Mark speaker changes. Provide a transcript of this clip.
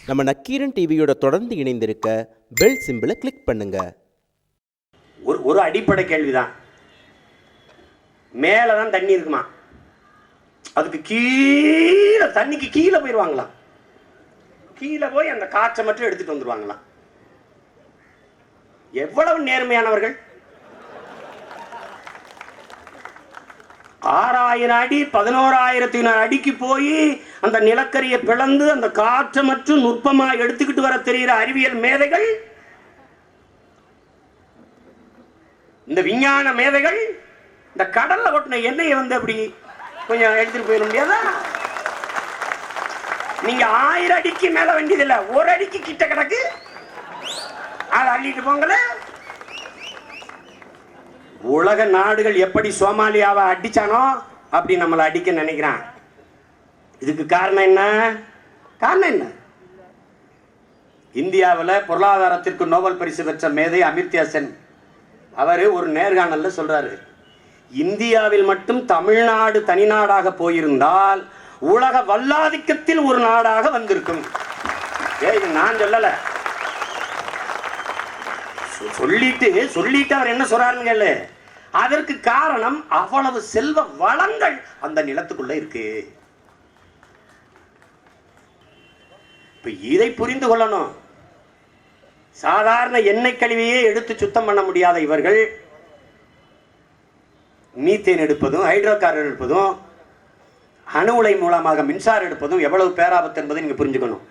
Speaker 1: நம்ம நக்கீரன் டிவியோட தொடர்ந்து இணைந்திருக்க பெல் சிம்பிளை கிளிக் பண்ணுங்க.
Speaker 2: ஒரு அடிப்படை கேள்விதான். மேலே தான் தண்ணி இருக்குமா, அதுக்கு கீழே தண்ணிக்கு கீழே போயிடுவாங்களாம். கீழே போய் அந்த காற்றை மட்டும் எடுத்துட்டு வந்துருவாங்களாம். எவ்வளவு நேர்மையானவர்கள்! 6000 அடி 11,000 அடிக்கு போய் அந்த நிலக்கரியை பிளந்து அந்த காற்றை மற்றும் நுட்பமா எடுத்துக்கிட்டு வர தெரிகிற அறிவியல் மேதைகள், இந்த விஞ்ஞான மேதைகள் இந்த கடல்ல ஓட்டின எண்ணெயை வந்து அப்படி கொஞ்சம் எடுத்துட்டு போயிட முடியாதா? நீங்க 1000 அடிக்கு மேல வேண்டியதில்லை, 1 அடிக்கு கிட்ட கிடக்கு, அதை அள்ளிட்டு போங்களே. உலக நாடுகள் எப்படி சோமாலியாவை அடிச்சானோ அப்படி நம்மளை அடிக்க நினைக்கிறான். இதுக்கு காரணம் என்ன? இந்தியாவில் பொருளாதாரத்திற்கு நோபல் பரிசு பெற்ற மேதை அமிர்த்யா சென் அவர் ஒரு நேர்காணல்ல சொல்றாரு, இந்தியாவில் மட்டும் தமிழ்நாடு தனிநாடாக போயிருந்தால் உலக வல்லாதிக்கத்தில் ஒரு நாடாக வந்திருக்கும். இது நான் சொல்லல, சொல்லிட்டு அவர் என்ன சொல்றாருன்னு கேளு. அதற்கு காரணம் அவ்வளவு செல்வ வளங்கள் அந்த நிலத்துக்குள்ள இருக்கு. இப்ப இதை புரிந்து கொள்ளணும். சாதாரண எண்ணெய் கழிவையே எடுத்து சுத்தம் பண்ண முடியாத இவர்கள் மீத்தேன் எடுப்பதும் ஹைட்ரோ கார்பன் எடுப்பதும் அணு உலை மூலமாக மின்சாரம் எடுப்பதும் எவ்வளவு பேராபத்து என்பதை நீங்க புரிஞ்சுக்கணும்.